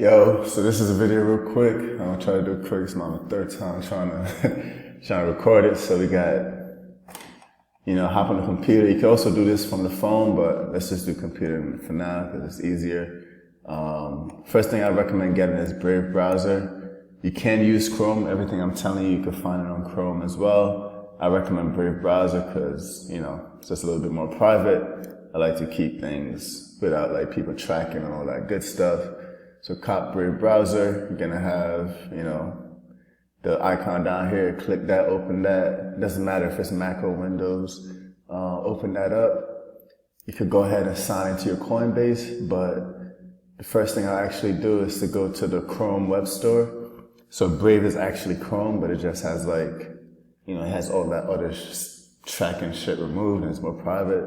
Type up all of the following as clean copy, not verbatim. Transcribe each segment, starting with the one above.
Yo, so this is a video real quick. I'm gonna try to do it quick. It's my third time trying to record it. So we got, hop on the computer. You can also do this from the phone, but let's just do computer for now because it's easier. First thing I recommend getting is Brave browser. You can use Chrome. Everything I'm telling you, you can find it on Chrome as well. I recommend Brave browser because, it's just a little bit more private. I like to keep things without like people tracking and all that good stuff. So cop Brave browser, you're gonna have, the icon down here, click that, open that. It doesn't matter if it's Mac or Windows. Open that up. You could go ahead and sign into your Coinbase, but the first thing I actually do is to go to the Chrome web store. So Brave is actually Chrome, but it just has it has all that other tracking shit removed and it's more private.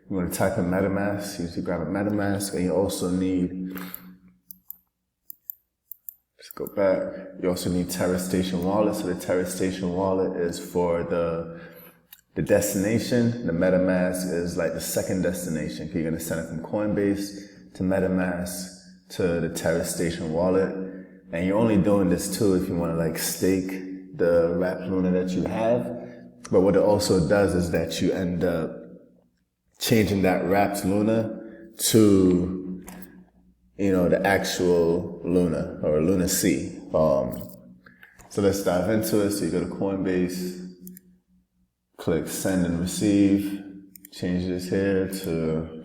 You want to type in MetaMask, you need to grab a MetaMask, and you also need, let's go back, you also need Terra Station wallet. So the Terra Station wallet is for the destination. The MetaMask is like the second destination. You're going to send it from Coinbase to MetaMask to the Terra Station wallet. And you're only doing this too if you want to stake the WLUNA that you have. But what it also does is that you end up changing that wrapped Luna to, the actual Luna or Luna C. So let's dive into it. So you go to Coinbase, click send and receive, change this here to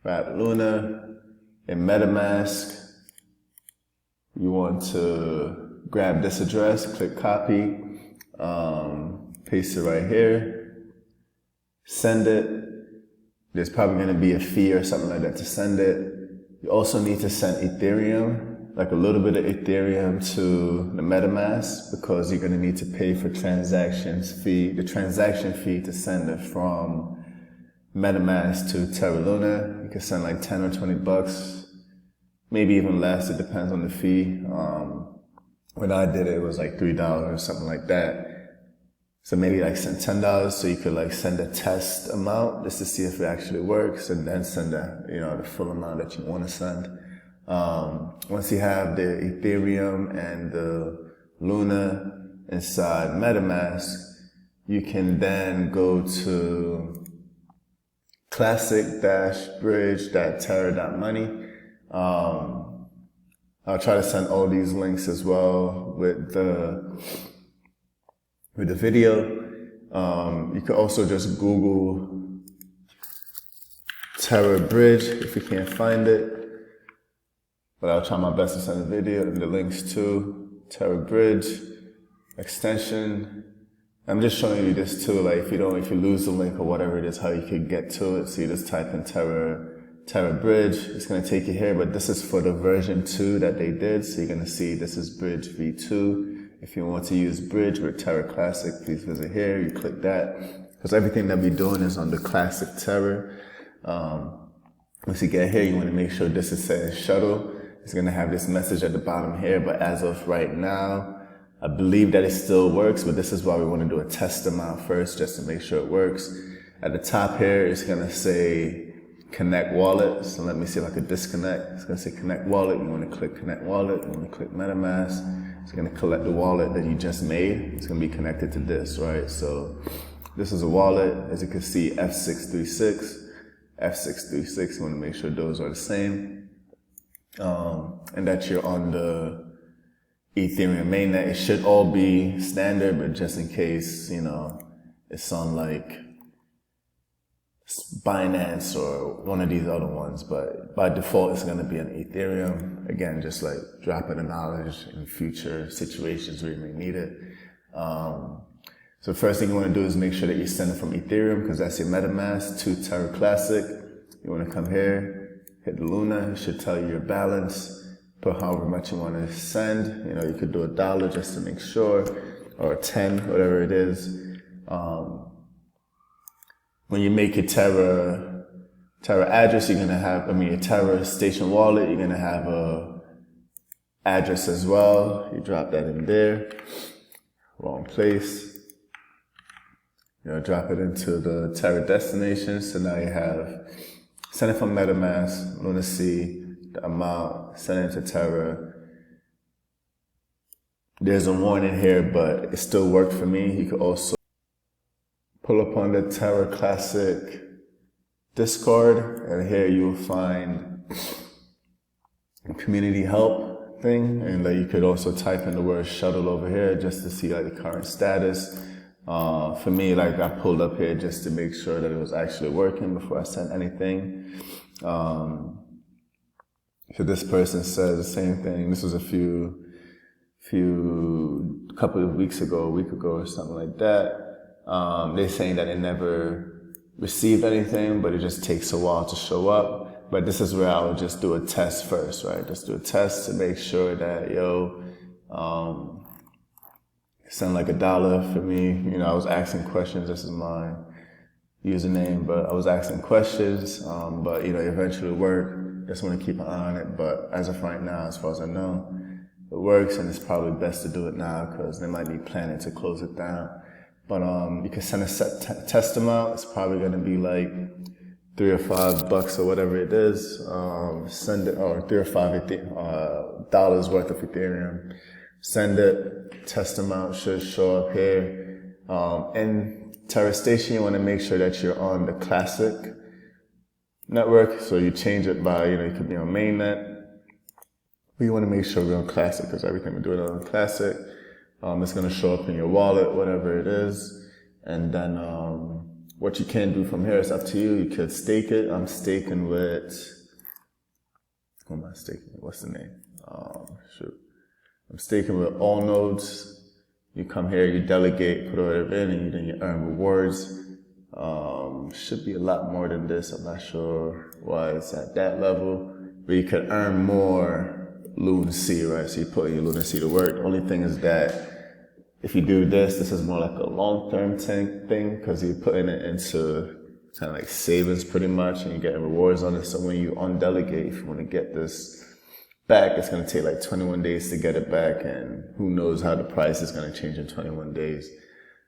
wrapped Luna. In MetaMask, you want to grab this address, click copy, paste it right here, send it. There's probably going to be a fee or something like that to send it. You also need to send Ethereum, like a little bit of Ethereum to the MetaMask because you're going to need to pay for the transaction fee to send it from MetaMask to Terra Luna. You can send like 10 or 20 bucks, maybe even less. It depends on the fee. When I did it, it was like $3 or something like that. So maybe send $10 so you could send a test amount just to see if it actually works and then send the full amount that you want to send. Once you have the Ethereum and the Luna inside MetaMask, you can then go to classic-bridge.terra.money. I'll try to send all these links as well with the video. You can also just Google Terra Bridge if you can't find it. But I'll try my best to send the video and the links to Terra Bridge extension. I'm just showing you this too, if you lose the link or whatever it is, how you can get to it. So you just type in Terra Bridge. It's going to take you here, but this is for the version 2 that they did. So you're going to see this is Bridge V2. If you want to use Bridge with Terra Classic, please visit here. You click that because everything that we're doing is on the Classic Terra. Once you get here, you want to make sure this is says shuttle. It's going to have this message at the bottom here, but as of right now, I believe that it still works, but this is why we want to do a test amount first just to make sure it works. At the top here, it's going to say Connect Wallet. So let me see if I could disconnect. It's going to say Connect Wallet. You want to click Connect Wallet. You want to click MetaMask. It's going to collect the wallet that you just made. It's going to be connected to this, right? So this is a wallet. As you can see, F636, F636. You want to make sure those are the same. And that you're on the Ethereum mainnet. It should all be standard, but just in case, it's on Binance or one of these other ones, but by default it's going to be an Ethereum. Again, just dropping the knowledge in future situations where you may need it. So first thing you want to do is make sure that you send it from Ethereum because that's your MetaMask to Terra Classic. You want to come here, hit the Luna. It should tell you your balance. Put however much you want to send. You could do $1 just to make sure, or 10, whatever it is. When you make your Terra address, you're going to have, your Terra Station wallet, you're going to have a address as well. You drop that in there. Wrong place. Drop it into the Terra destination. So now you have, send it from MetaMask, Luna C, the amount, send it to Terra. There's a warning here, but it still worked for me. You could also pull up on the Terra Classic Discord, and here you will find a community help thing, and like you could also type in the word shuttle over here just to see like the current status. For me, like I pulled up here just to make sure that it was actually working before I sent anything. So this person says the same thing. This was a couple of weeks ago, a week ago or something like that. They're saying that they never received anything, but it just takes a while to show up. But this is where I would just do a test first, right? Just do a test to make sure that, send like $1 for me. You know, I was asking questions. This is my username, but I was asking questions. But, eventually worked. Just want to keep an eye on it. But as of right now, as far as I know, it works, and it's probably best to do it now because they might be planning to close it down. But you can send a test amount. It's probably going to be like $3 or $5 or whatever it is. Send it, or $3 or $5 dollars worth of Ethereum. Send it. Test amount should show up here. In Terra Station, you want to make sure that you're on the Classic network. So you change it by, you could be on mainnet. But you want to make sure we're on Classic because everything we're doing on Classic. It's going to show up in your wallet, whatever it is. And then what you can do from here is up to you. You could stake it. I'm staking with, who am I staking with? What's the name? I'm staking with all nodes. You come here, you delegate, put whatever in, and then you earn rewards. Should be a lot more than this. I'm not sure why it's at that level. But you could earn more LUNA, right? So you put your LUNA to work. The only thing is that if you do this is more like a long-term thing because you're putting it into kind of like savings pretty much, and you're getting rewards on it. So when you undelegate, if you want to get this back, it's going to take like 21 days to get it back, and who knows how the price is going to change in 21 days.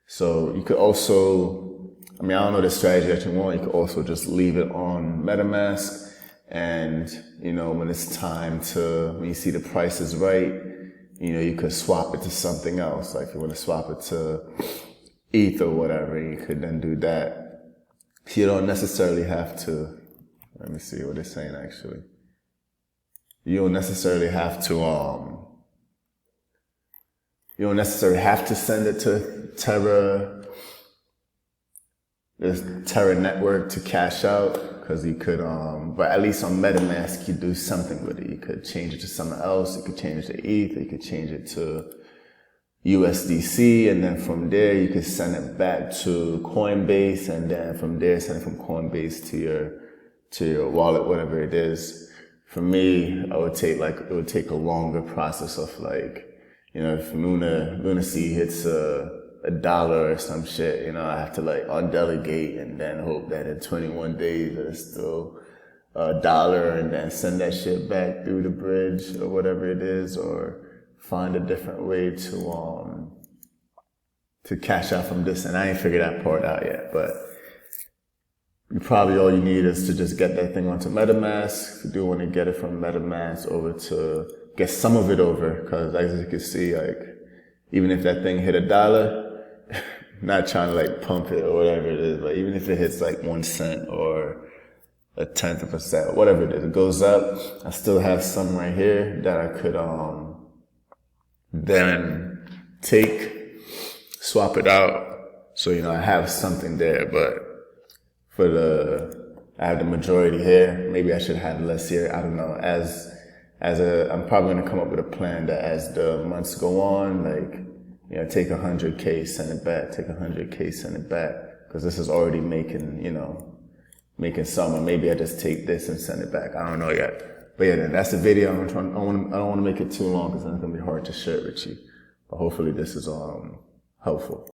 So you could also, I don't know the strategy that you want. You could also just leave it on MetaMask, and when it's time to, when you see the price is right, you could swap it to something else. Like if you want to swap it to ETH or whatever, you could then do that. You don't necessarily have to, let me see what they're saying actually. You don't necessarily have to, send it to this Terra network to cash out, because you could, but at least on MetaMask, you do something with it. You could change it to something else. You could change it to ETH. You could change it to USDC. And then from there, you could send it back to Coinbase. And then from there, send it from Coinbase to your wallet, whatever it is. For me, it would take a longer process of like, if Luna C hits $1 or some shit, I have to like undelegate and then hope that in 21 days it's still $1 and then send that shit back through the bridge or whatever it is, or find a different way to cash out from this. And I ain't figured that part out yet, but all you need is to just get that thing onto MetaMask. If you do want to get it from MetaMask over to get some of it over, because as you can see, like even if that thing hit $1, not trying to like pump it or whatever it is, but even if it hits like 1 cent or 1/10 of a cent, whatever it is, it goes up. I still have some right here that I could then swap it out. So I have something there, but I have the majority here. Maybe I should have less here. I don't know. I'm probably gonna come up with a plan that as the months go on, like, take 100K, send it back, take 100K, send it back. Cause this is already making some, or maybe I just take this and send it back. I don't know yet. But yeah, that's the video. I don't want to make it too long cause then it's gonna be hard to share it with you. But hopefully this is, helpful.